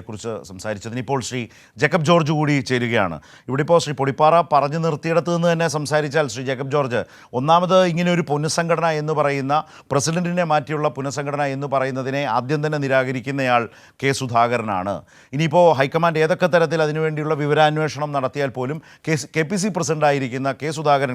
കുറിച്ച് സംസാരിച്ചതിന് ഇപ്പോൾ ശ്രീ ജേക്കബ് ജോർജ് കൂടി ചേരുകയാണ്. ഇവിടെ ഇപ്പോൾ ശ്രീ പൊടിപ്പാറ പറഞ്ഞു നിർത്തിയിടത്ത് നിന്ന് തന്നെ സംസാരിച്ചാൽ ശ്രീ ജേക്കബ് ജോർജ്, ഒന്നാമത് ഇങ്ങനെ ഒരു പുനഃസംഘടന എന്ന് പറയുന്ന പ്രസിഡന്റിനെ മാറ്റിയുള്ള പുനഃസംഘടന എന്ന് പറയുന്നതിനെ ആദ്യം തന്നെ നിരാകരിക്കുന്നയാൾ കെ സുധാകരനാണ്. ഇനിയിപ്പോൾ ഹൈക്കമാൻഡ് ഏതൊക്കെ തരത്തിൽ അതിനുവേണ്ടിയുള്ള വിവരാന്വേഷണം നടത്തിയാൽ പോലും KPC പ്രസിഡന്റായിരിക്കുന്ന കെ സുധാകരൻ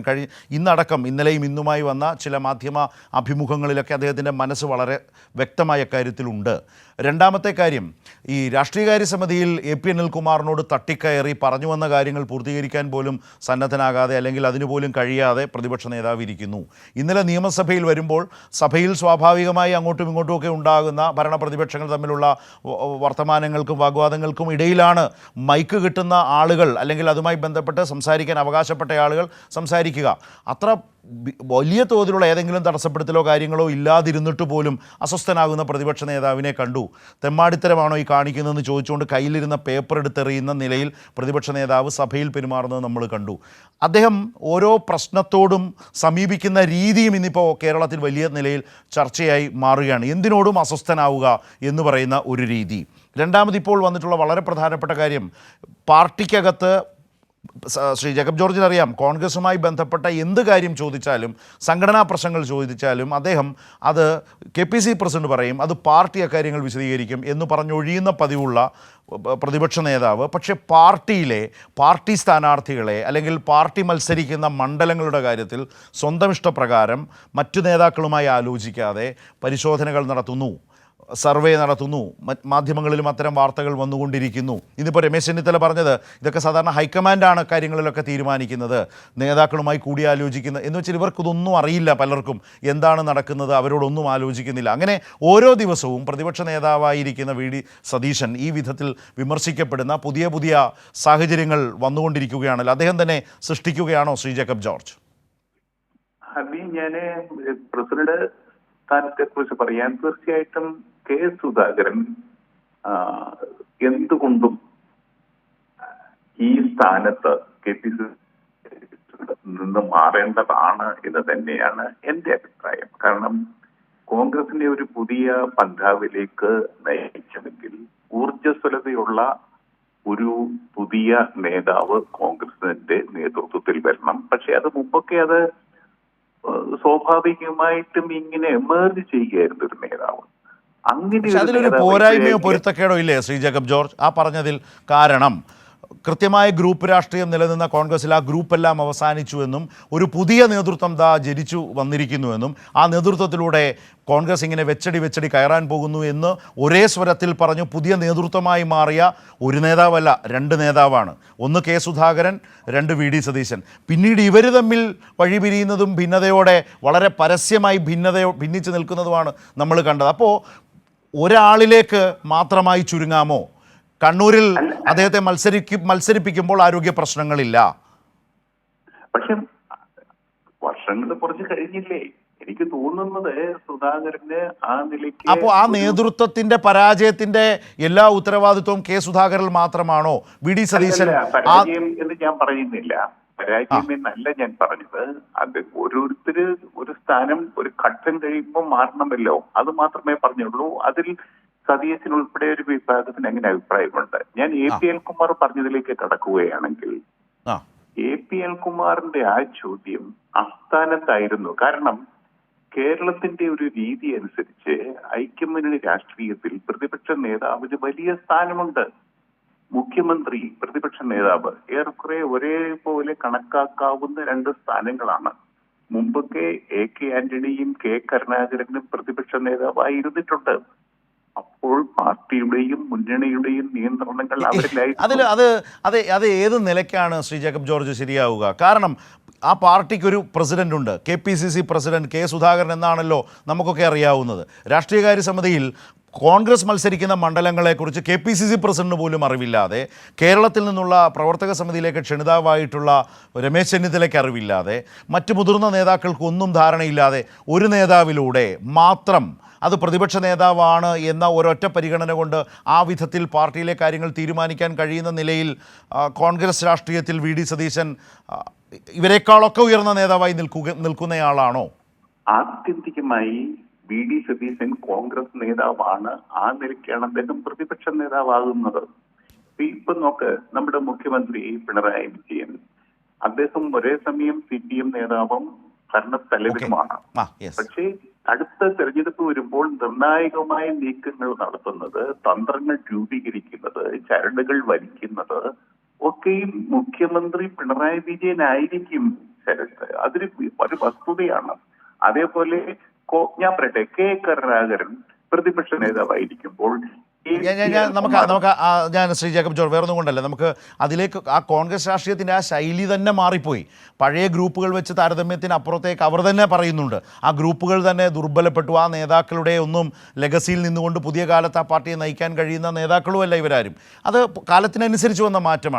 ഇന്നടക്കം ഇന്നലെയും ഇന്നുമായി വന്ന ചില മാധ്യമ അഭിമുഖങ്ങളിലൊക്കെ അദ്ദേഹത്തിൻ്റെ മനസ്സ് വളരെ വ്യക്തമായ കാര്യത്തിലുണ്ട്. രണ്ടാമത്തെ കാര്യം, ഈ രാഷ്ട്രീയകാര്യ സമിതിയിൽ AP അനിൽകുമാറിനോട് തട്ടിക്കയറി പറഞ്ഞു വന്ന കാര്യങ്ങൾ പൂർത്തീകരിക്കാൻ പോലും സന്നദ്ധനാകാതെ അല്ലെങ്കിൽ അതിനുപോലും കഴിയാതെ പ്രതിപക്ഷ നേതാവ് ഇരിക്കുന്നു. ഇന്നലെ നിയമസഭയിൽ വരുമ്പോൾ സഭയിൽ സ്വാഭാവികമായി അങ്ങോട്ടും ഇങ്ങോട്ടുമൊക്കെ ഉണ്ടാകുന്ന ഭരണപ്രതിപക്ഷങ്ങൾ തമ്മിലുള്ള വർത്തമാനങ്ങൾക്കും വാഗ്വാദങ്ങൾക്കും ഇടയിലാണ് മൈക്ക് കിട്ടുന്ന ആളുകൾ അല്ലെങ്കിൽ അതുമായി ബന്ധപ്പെട്ട് സംസാരിക്കാൻ അവകാശപ്പെട്ട ആളുകൾ സംസാരിക്കുക. അത്ര വലിയ തോതിലുള്ള ഏതെങ്കിലും തടസ്സപ്പെടുത്തലോ കാര്യങ്ങളോ ഇല്ലാതിരുന്നിട്ട് പോലും അസ്വസ്ഥനാകുന്ന പ്രതിപക്ഷ നേതാവിനെ കണ്ടു. തെമ്മാടിത്തരമാണോ ഈ കാണിക്കുന്നതെന്ന് ചോദിച്ചുകൊണ്ട് കയ്യിലിരുന്ന പേപ്പർ എടുത്തെറിയുന്ന നിലയിൽ പ്രതിപക്ഷ നേതാവ് സഭയിൽ പെരുമാറുന്നത് നമ്മൾ കണ്ടു. അദ്ദേഹം ഓരോ പ്രശ്നത്തോടും സമീപിക്കുന്ന രീതിയും ഇന്നിപ്പോൾ കേരളത്തിൽ വലിയ നിലയിൽ ചർച്ചയായി മാറുകയാണ്. എന്തിനോടും അസ്വസ്ഥനാവുക എന്ന് പറയുന്ന ഒരു രീതി. രണ്ടാമത് ഇപ്പോൾ വന്നിട്ടുള്ള വളരെ പ്രധാനപ്പെട്ട കാര്യം, പാർട്ടിക്കകത്ത് ശ്രീ ജേക്കബ് ജോർജിന് അറിയാം, കോൺഗ്രസുമായി ബന്ധപ്പെട്ട എന്ത് കാര്യം ചോദിച്ചാലും സംഘടനാ പ്രശ്നങ്ങൾ ചോദിച്ചാലും അദ്ദേഹം അത് KPC പ്രസിഡന്റ് പറയും, അത് പാർട്ടി അക്കാര്യങ്ങൾ വിശദീകരിക്കും എന്ന് പറഞ്ഞൊഴിയുന്ന പതിവുള്ള പ്രതിപക്ഷ നേതാവ്. പക്ഷേ പാർട്ടി സ്ഥാനാർത്ഥികളെ അല്ലെങ്കിൽ പാർട്ടി മത്സരിക്കുന്ന മണ്ഡലങ്ങളുടെ കാര്യത്തിൽ സ്വന്തം ഇഷ്ടപ്രകാരം മറ്റു നേതാക്കളുമായി ആലോചിക്കാതെ പരിശോധനകൾ നടത്തുന്നു, സർവേ നടത്തുന്നു. മാധ്യമങ്ങളിലും അത്തരം വാർത്തകൾ വന്നുകൊണ്ടിരിക്കുന്നു. ഇന്നിപ്പോൾ രമേശ് ചെന്നിത്തല പറഞ്ഞത് ഇതൊക്കെ സാധാരണ ഹൈക്കമാൻഡാണ് കാര്യങ്ങളിലൊക്കെ തീരുമാനിക്കുന്നത്, നേതാക്കളുമായി കൂടിയാലോചിക്കുന്നത് എന്ന് വെച്ചാൽ ഇവർക്കിതൊന്നും അറിയില്ല. പലർക്കും എന്താണ് നടക്കുന്നത് അവരോടൊന്നും ആലോചിക്കുന്നില്ല. അങ്ങനെ ഓരോ ദിവസവും പ്രതിപക്ഷ നേതാവായിരിക്കുന്ന VD സതീശൻ ഈ വിധത്തിൽ വിമർശിക്കപ്പെടുന്ന പുതിയ സാഹചര്യങ്ങൾ വന്നുകൊണ്ടിരിക്കുകയാണല്ലോ. അദ്ദേഹം തന്നെ സൃഷ്ടിക്കുകയാണോ ശ്രീ ജേക്കബ് ജോർജ്? ഞാൻ പ്രസിഡന്റ് സ്ഥാനത്തെ കുറിച്ച് പറയാൻ, തീർച്ചയായിട്ടും കെ സുധാകരൻ എന്തുകൊണ്ടും ഈ സ്ഥാനത്ത് KPC നിന്ന് മാറേണ്ടതാണ് എന്ന് തന്നെയാണ് എന്റെ അഭിപ്രായം. കാരണം കോൺഗ്രസിനെ ഒരു പുതിയ പന്ഥാവിലേക്ക് നയിക്കണമെങ്കിൽ ഊർജ്ജസ്വലതയുള്ള ഒരു പുതിയ നേതാവ് കോൺഗ്രസിന്റെ നേതൃത്വത്തിൽ വരണം. പക്ഷെ അത് മുമ്പൊക്കെ അത് സ്വാഭാവികമായിട്ടും ഇങ്ങനെ എമേർജ് ചെയ്യുകയായിരുന്നു ഒരു നേതാവ്. അങ്ങനെ അതിലൊരു പോരായ്മയോ പൊരുത്തക്കേടോ ഇല്ലേ ശ്രീ ജേക്കബ് ജോർജ് ആ പറഞ്ഞതിൽ? കാരണം കൃത്യമായ ഗ്രൂപ്പ് രാഷ്ട്രീയം നിലനിന്ന കോൺഗ്രസിൽ ആ ഗ്രൂപ്പെല്ലാം അവസാനിച്ചുവെന്നും ഒരു പുതിയ നേതൃത്വം ജനിച്ചു വന്നിരിക്കുന്നുവെന്നും ആ നേതൃത്വത്തിലൂടെ കോൺഗ്രസ് ഇങ്ങനെ വെച്ചടി കയറാൻ പോകുന്നു എന്ന് ഒരേ സ്വരത്തിൽ പറഞ്ഞു പുതിയ നേതൃത്വമായി മാറിയ ഒരു നേതാവല്ല, രണ്ട് നേതാവാണ്. ഒന്ന് കെ സുധാകരൻ, രണ്ട് VD സതീശൻ. പിന്നീട് ഇവർ തമ്മിൽ വഴിപിരിയുന്നതും ഭിന്നതയോടെ വളരെ പരസ്യമായി ഭിന്നിച്ച് നിൽക്കുന്നതുമാണ് നമ്മൾ കണ്ടത്. അപ്പോൾ ഒരാളിലേക്ക് മാത്രമായി ചുരുങ്ങാമോ? കണ്ണൂരിൽ അദ്ദേഹത്തെ മത്സരിപ്പിക്കുമ്പോൾ ആരോഗ്യ പ്രശ്നങ്ങളില്ല. പക്ഷെ വർഷങ്ങൾ കുറച്ച് കഴിഞ്ഞില്ലേ? എനിക്ക് തോന്നുന്നത് സുധാകരന് ആ നിലയ്ക്ക് അപ്പോൾ ആ നേതൃത്വത്തിന്റെ പരാജയത്തിന്റെ എല്ലാ ഉത്തരവാദിത്വവും കെ സുധാകരൻ മാത്രമാണോ? VD സതീശൻ പരാജയം എന്ന് ഞാൻ പറയുന്നില്ല. പരാജയം എന്നല്ല ഞാൻ പറഞ്ഞത്. അത് ഓരോരുത്തര് ഒരു സ്ഥാനം ഒരു ഘട്ടം കഴിയുമ്പോൾ മാറണമല്ലോ, അത് മാത്രമേ പറഞ്ഞുള്ളൂ. അതിൽ സതീശൻ ഉൾപ്പെടെ ഒരു വിഭാഗത്തിന് അങ്ങനെ അഭിപ്രായമുണ്ട്. ഞാൻ AP അനിൽകുമാർ പറഞ്ഞതിലേക്ക് കടക്കുകയാണെങ്കിൽ, AP അനിൽകുമാറിന്റെ ആ ചോദ്യം അസ്ഥാനത്തായിരുന്നു. കാരണം കേരളത്തിന്റെ ഒരു രീതി അനുസരിച്ച് ഐക്യമുന്നണി രാഷ്ട്രീയത്തിൽ പ്രതിപക്ഷ നേതാവിന് വലിയ സ്ഥാനമുണ്ട്. മുഖ്യമന്ത്രി, പ്രതിപക്ഷ നേതാവ് ഏറെക്കുറെ ഒരേപോലെ കണക്കാക്കാവുന്ന രണ്ട് സ്ഥാനങ്ങളാണ്. മുമ്പൊക്കെ AK ആന്റണിയും K കരുണാകരനും പ്രതിപക്ഷ നേതാവായിരുന്നിട്ടുണ്ട്. അപ്പോൾ പാർട്ടിയുടെയും മുന്നണിയുടെയും നിയന്ത്രണങ്ങൾ അവരിലായിരുന്നു. അത് ഏത് നിലയ്ക്കാണ് ശ്രീ ജേക്കബ് ജോർജ് ശരിയാവുക? കാരണം ആ പാർട്ടിക്കൊരു പ്രസിഡന്റ് ഉണ്ട്, KPCC പ്രസിഡന്റ് കെ സുധാകരൻ എന്നാണല്ലോ നമുക്കൊക്കെ അറിയാവുന്നത്. രാഷ്ട്രീയകാര്യ സമിതിയിൽ കോൺഗ്രസ് മത്സരിക്കുന്ന മണ്ഡലങ്ങളെക്കുറിച്ച് KPCC പ്രസിഡന്റ് പോലും അറിവില്ലാതെ, കേരളത്തിൽ നിന്നുള്ള പ്രവർത്തക സമിതിയിലേക്ക് ക്ഷണിതാവായിട്ടുള്ള രമേശ് ചെന്നിത്തലയ്ക്ക് അറിവില്ലാതെ, മറ്റ് മുതിർന്ന നേതാക്കൾക്കൊന്നും ധാരണയില്ലാതെ ഒരു നേതാവിലൂടെ മാത്രം അത് പ്രതിപക്ഷ നേതാവാണ് എന്ന ഒരൊറ്റ പരിഗണന കൊണ്ട് ആ വിധത്തിൽ പാർട്ടിയിലെ കാര്യങ്ങൾ തീരുമാനിക്കാൻ കഴിയുന്ന നിലയിൽ കോൺഗ്രസ് രാഷ്ട്രീയത്തിൽ VD സതീശൻ ഇവരെക്കാളൊക്കെ ഉയർന്ന നേതാവായി നിൽക്കുന്നയാളാണോ? ആത്യന്തികമായി വി ഡി സതീശൻ കോൺഗ്രസ് നേതാവാണ്. ആ നിലയ്ക്കാണ് അദ്ദേഹം പ്രതിപക്ഷ നേതാവാകുന്നത്. ഇപ്പൊ നോക്ക്, നമ്മുടെ മുഖ്യമന്ത്രി പിണറായി വിജയൻ, അദ്ദേഹം ഒരേ സമയം CPM നേതാവും ഭരണത്തലവനുമാണ്. പക്ഷേ അടുത്ത തെരഞ്ഞെടുപ്പ് വരുമ്പോൾ നിർണായകമായ നീക്കങ്ങൾ നടത്തുന്നത്, തന്ത്രങ്ങൾ രൂപീകരിക്കുന്നത്, ചരടുകൾ വലിക്കുന്നത് ഒക്കെയും മുഖ്യമന്ത്രി പിണറായി വിജയൻ ആയിരിക്കും. ശരത്, അതൊരു ഒരു വസ്തുതയാണ്. അതേപോലെ ഞാൻ പറയട്ടെ, കെ കരുണാകരൻ പ്രതിപക്ഷ നേതാവായിരിക്കുമ്പോൾ ഞാൻ ശ്രീ ജേക്കബ് ജോർജ് വേറൊന്നും കൊണ്ടല്ല, നമുക്ക് അതിലേക്ക് ആ കോൺഗ്രസ് രാഷ്ട്രീയത്തിൻ്റെ ആ ശൈലി തന്നെ മാറിപ്പോയി. പഴയ ഗ്രൂപ്പുകൾ വെച്ച് താരതമ്യത്തിന് അപ്പുറത്തേക്ക് അവർ തന്നെ പറയുന്നുണ്ട്, ആ ഗ്രൂപ്പുകൾ തന്നെ ദുർബലപ്പെട്ടു, ആ നേതാക്കളുടെ ഒന്നും ലെഗസിയിൽ നിന്നുകൊണ്ട് പുതിയ കാലത്ത് ആ പാർട്ടിയെ നയിക്കാൻ കഴിയുന്ന നേതാക്കളുമല്ല ഇവരാരും. അത് കാലത്തിനനുസരിച്ച് വന്ന മാറ്റമാണ്.